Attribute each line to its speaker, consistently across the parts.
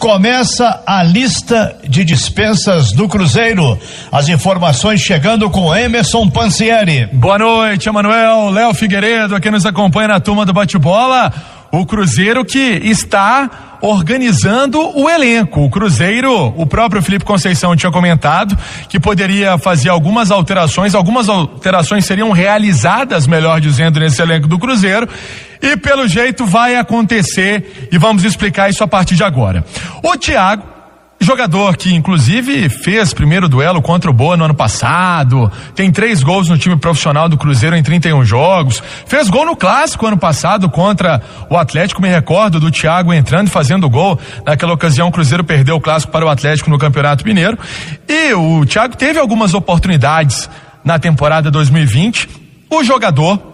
Speaker 1: começa a lista de dispensas do Cruzeiro. As informações chegando com Emerson Pansieri.
Speaker 2: Boa noite, Emanuel, Léo Figueiredo, aqui nos acompanha na turma do bate-bola. O Cruzeiro que está organizando o elenco. O Cruzeiro, o próprio Felipe Conceição tinha comentado que poderia fazer algumas alterações seriam realizadas, melhor dizendo, nesse elenco do Cruzeiro, e pelo jeito vai acontecer, e vamos explicar isso a partir de agora. O Thiago, jogador que inclusive fez primeiro duelo contra o Boa no ano passado, tem 3 gols no time profissional do Cruzeiro em 31 jogos, fez gol no clássico ano passado contra o Atlético, me recordo do Thiago entrando e fazendo gol. Naquela ocasião o Cruzeiro perdeu o clássico para o Atlético no Campeonato Mineiro, e o Thiago teve algumas oportunidades na temporada 2020. O jogador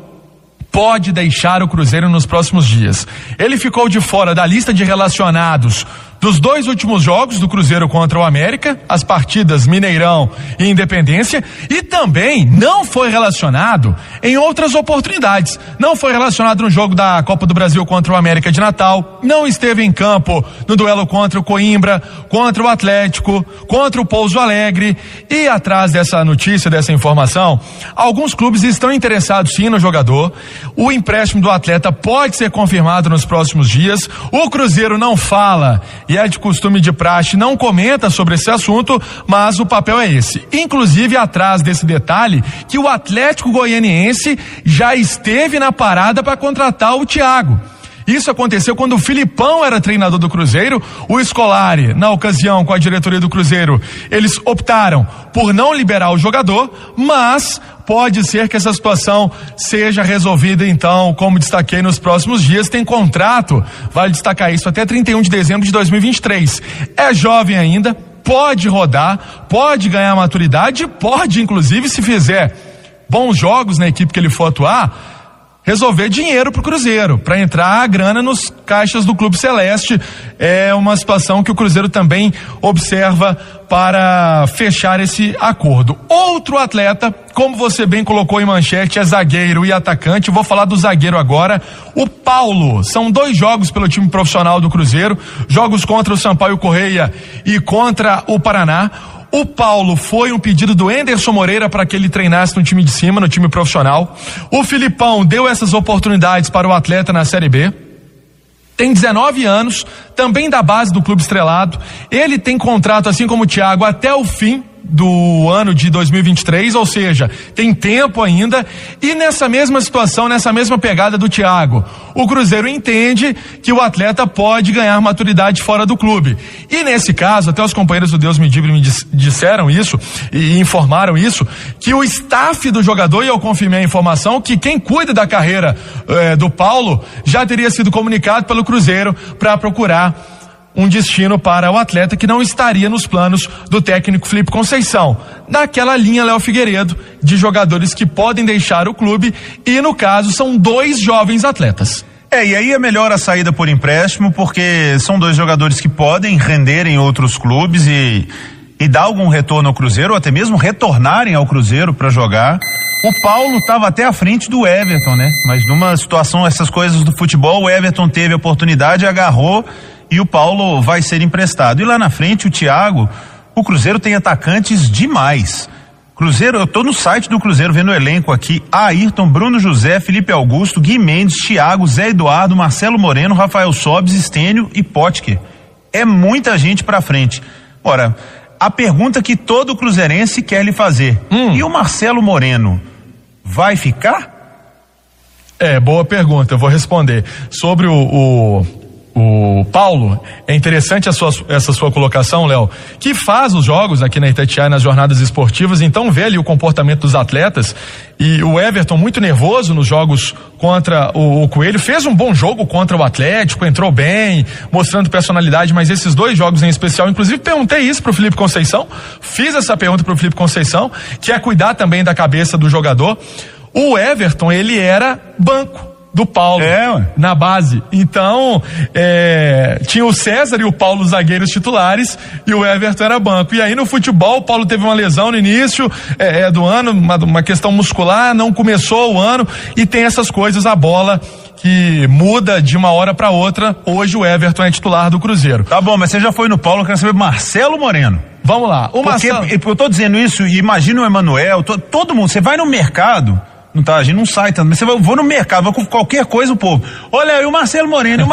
Speaker 2: pode deixar o Cruzeiro nos próximos dias. Ele ficou de fora da lista de relacionados dos 2 últimos jogos do Cruzeiro contra o América, as partidas Mineirão e Independência, e também não foi relacionado em outras oportunidades. Não foi relacionado no jogo da Copa do Brasil contra o América de Natal, não esteve em campo no duelo contra o Coimbra, contra o Atlético, contra o Pouso Alegre. E atrás dessa notícia, dessa informação, alguns clubes estão interessados sim no jogador. O empréstimo do atleta pode ser confirmado nos próximos dias. O Cruzeiro não fala, e é de costume de praxe, não comenta sobre esse assunto, mas o papel é esse. Inclusive, atrás desse detalhe, que o Atlético Goianiense já esteve na parada para contratar o Thiago. Isso aconteceu quando o Filipão era treinador do Cruzeiro. O Scolari, na ocasião, com a diretoria do Cruzeiro, eles optaram por não liberar o jogador, mas pode ser que essa situação seja resolvida, então, como destaquei, nos próximos dias. Tem contrato, vale destacar isso, até 31 de dezembro de 2023. É jovem ainda, pode rodar, pode ganhar maturidade, pode, inclusive, se fizer bons jogos na equipe que ele for atuar, resolver dinheiro pro Cruzeiro, para entrar a grana nos caixas do Clube Celeste. É uma situação que o Cruzeiro também observa para fechar esse acordo. Outro atleta, como você bem colocou em manchete, é zagueiro e atacante. Vou falar do zagueiro agora, o Paulo. São 2 jogos pelo time profissional do Cruzeiro, jogos contra o Sampaio Correia e contra o Paraná. O Paulo foi um pedido do Enderson Moreira para que ele treinasse no time de cima, no time profissional. O Filipão deu essas oportunidades para o atleta na Série B. Tem 19 anos, também da base do Clube Estrelado. Ele tem contrato, assim como o Thiago, até o fim do ano de 2023, ou seja, tem tempo ainda. E nessa mesma situação, nessa mesma pegada do Thiago, o Cruzeiro entende que o atleta pode ganhar maturidade fora do clube. E nesse caso, até os companheiros do Deus me disseram isso e informaram isso, que o staff do jogador, e eu confirmei a informação, que quem cuida da carreira do Paulo já teria sido comunicado pelo Cruzeiro para procurar um destino para o atleta que não estaria nos planos do técnico Felipe Conceição. Naquela linha, Léo Figueiredo, de jogadores que podem deixar o clube, e no caso são 2 jovens atletas.
Speaker 3: E aí é melhor a saída por empréstimo, porque são 2 jogadores que podem render em outros clubes e dar algum retorno ao Cruzeiro, ou até mesmo retornarem ao Cruzeiro para jogar. O Paulo estava até à frente do Everton, né? Mas numa situação, essas coisas do futebol, o Everton teve a oportunidade, agarrou, e o Paulo vai ser emprestado. E lá na frente, o Thiago, o Cruzeiro tem atacantes demais. Cruzeiro, eu tô no site do Cruzeiro vendo o elenco aqui: Ayrton, Bruno José, Felipe Augusto, Gui Mendes, Thiago, Zé Eduardo, Marcelo Moreno, Rafael Sobis, Stênio e Potker. É muita gente pra frente. Ora, a pergunta que todo cruzeirense quer lhe fazer: e o Marcelo Moreno vai ficar?
Speaker 2: Boa pergunta, eu vou responder. Sobre o Paulo, é interessante essa sua colocação, Léo, que faz os jogos aqui na Itatiaia nas jornadas esportivas, então vê ali o comportamento dos atletas. E o Everton, muito nervoso nos jogos contra o Coelho, fez um bom jogo contra o Atlético, entrou bem, mostrando personalidade, mas esses 2 jogos em especial, inclusive perguntei isso pro Felipe Conceição, fiz essa pergunta pro Felipe Conceição, que é cuidar também da cabeça do jogador. O Everton, ele era banco do Paulo na base. Então, tinha o César e o Paulo zagueiros titulares e o Everton era banco. E aí no futebol, o Paulo teve uma lesão no início do ano, uma questão muscular, não começou o ano e tem essas coisas, a bola que muda de uma hora para outra. Hoje o Everton é titular do Cruzeiro.
Speaker 3: Tá bom, mas você já foi no Paulo, eu quero saber Marcelo Moreno.
Speaker 2: Vamos lá.
Speaker 3: Marcelo... Eu tô dizendo isso, imagina o Emanuel, todo mundo, você vai no mercado, não tá, a gente não sai tanto, mas vou no mercado, vou com qualquer coisa o povo. Olha aí o Marcelo Moreno,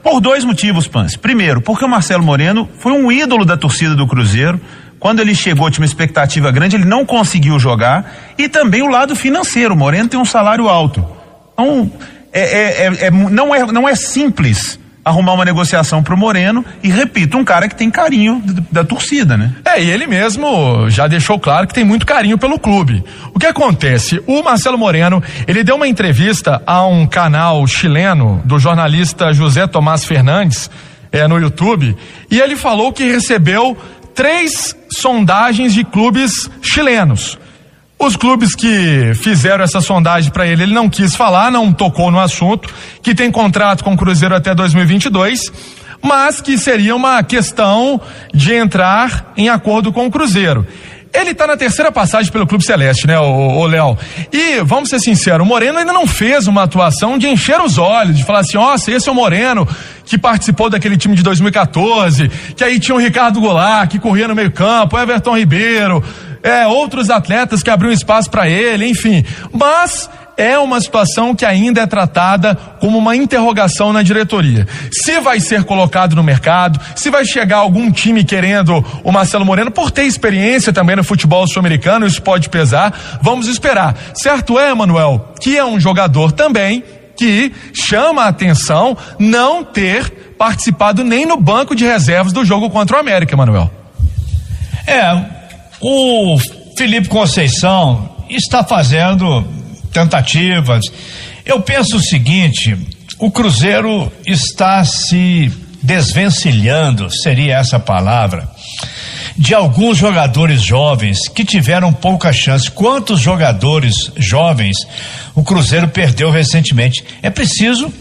Speaker 3: Por 2 motivos, Pance. Primeiro, porque o Marcelo Moreno foi um ídolo da torcida do Cruzeiro. Quando ele chegou, tinha uma expectativa grande, ele não conseguiu jogar. E também o lado financeiro, o Moreno tem um salário alto. Então, não é simples arrumar uma negociação pro Moreno e, repito, um cara que tem carinho da torcida, né?
Speaker 2: E ele mesmo já deixou claro que tem muito carinho pelo clube. O que acontece? O Marcelo Moreno, ele deu uma entrevista a um canal chileno do jornalista José Tomás Fernandes, no YouTube, e ele falou que recebeu 3 sondagens de clubes chilenos. Os clubes que fizeram essa sondagem para ele não quis falar, não tocou no assunto, que tem contrato com o Cruzeiro até 2022, mas que seria uma questão de entrar em acordo com o Cruzeiro. Ele tá na 3ª passagem pelo Clube Celeste, né, o Léo? E, vamos ser sinceros, o Moreno ainda não fez uma atuação de encher os olhos, de falar assim, nossa, esse é o Moreno que participou daquele time de 2014, que aí tinha o Ricardo Goulart, que corria no meio campo, o Everton Ribeiro, outros atletas que abriam espaço para ele, enfim. Mas é uma situação que ainda é tratada como uma interrogação na diretoria. Se vai ser colocado no mercado, se vai chegar algum time querendo o Marcelo Moreno, por ter experiência também no futebol sul-americano, isso pode pesar, vamos esperar. Certo é, Manuel, que é um jogador também que chama a atenção não ter participado nem no banco de reservas do jogo contra o América, Manuel.
Speaker 1: O Felipe Conceição está fazendo tentativas. Eu penso o seguinte, o Cruzeiro está se desvencilhando, seria essa a palavra, de alguns jogadores jovens que tiveram pouca chance. Quantos jogadores jovens o Cruzeiro perdeu recentemente? É preciso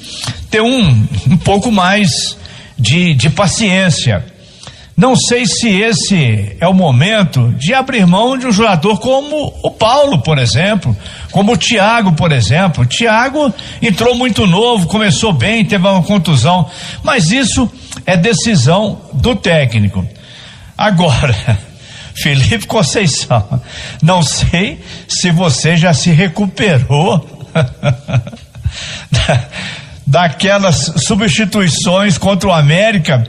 Speaker 1: ter um pouco mais de paciência. Não sei se esse é o momento de abrir mão de um jogador como o Paulo, por exemplo, como o Thiago, por exemplo. O Thiago entrou muito novo, começou bem, teve uma contusão, mas isso é decisão do técnico. Agora, Felipe Conceição, não sei se você já se recuperou daquelas substituições contra o América,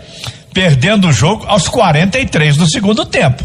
Speaker 1: perdendo o jogo aos 43 do segundo tempo.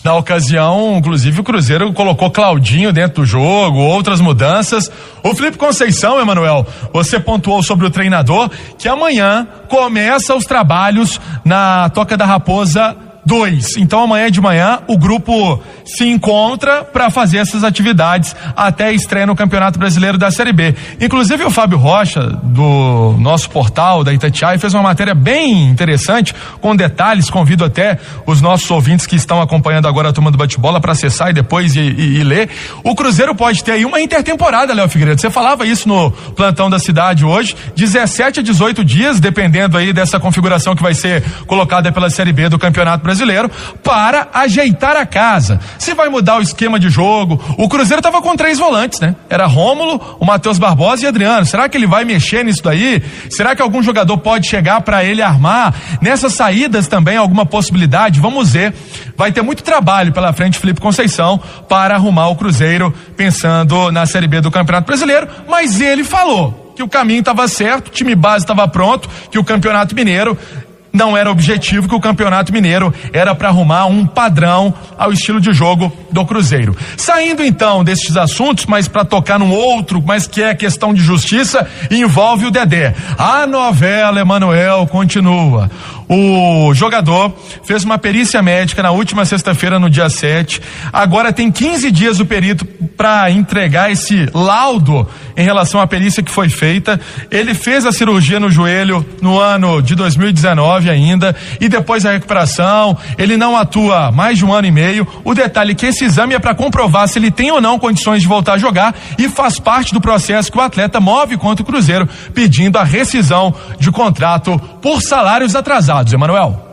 Speaker 2: Na ocasião, inclusive, o Cruzeiro colocou Claudinho dentro do jogo, outras mudanças. O Felipe Conceição, Emanuel, você pontuou sobre o treinador, que amanhã começa os trabalhos na Toca da Raposa 2. Então amanhã de manhã o grupo se encontra para fazer essas atividades até a estreia no Campeonato Brasileiro da Série B. Inclusive o Fábio Rocha, do nosso portal da Itatiaia, fez uma matéria bem interessante, com detalhes. Convido até os nossos ouvintes que estão acompanhando agora a Turma do Bate-Bola para acessar e depois e ler. O Cruzeiro pode ter aí uma intertemporada, Léo Figueiredo. Você falava isso no plantão da cidade hoje, 17 a 18 dias, dependendo aí dessa configuração que vai ser colocada pela Série B do Campeonato Brasileiro, para ajeitar a casa. Se vai mudar o esquema de jogo, o Cruzeiro estava com 3 volantes, né? Era Rômulo, o Matheus Barbosa e Adriano. Será que ele vai mexer nisso daí? Será que algum jogador pode chegar para ele armar? Nessas saídas também alguma possibilidade? Vamos ver. Vai ter muito trabalho pela frente, Felipe Conceição, para arrumar o Cruzeiro, pensando na Série B do Campeonato Brasileiro, mas ele falou que o caminho estava certo, o time base estava pronto, que o Campeonato Mineiro não era objetivo, que o Campeonato Mineiro era para arrumar um padrão ao estilo de jogo do Cruzeiro. Saindo então destes assuntos, mas para tocar num outro, mas que é questão de justiça, envolve o Dedé. A novela, Emanuel, continua. O jogador fez uma perícia médica na última sexta-feira, no dia 7. Agora tem 15 dias o perito para entregar esse laudo em relação à perícia que foi feita. Ele fez a cirurgia no joelho no ano de 2019 ainda, e depois da recuperação, ele não atua mais de 1 ano e meio. O detalhe é que esse exame é para comprovar se ele tem ou não condições de voltar a jogar, e faz parte do processo que o atleta move contra o Cruzeiro, pedindo a rescisão de contrato por salários atrasados. Emanuel.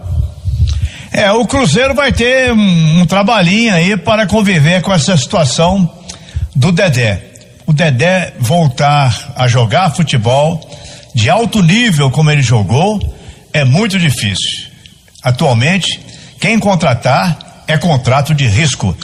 Speaker 1: O Cruzeiro vai ter um trabalhinho aí para conviver com essa situação do Dedé. O Dedé voltar a jogar futebol de alto nível como ele jogou é muito difícil. Atualmente, quem contratar é contrato de risco.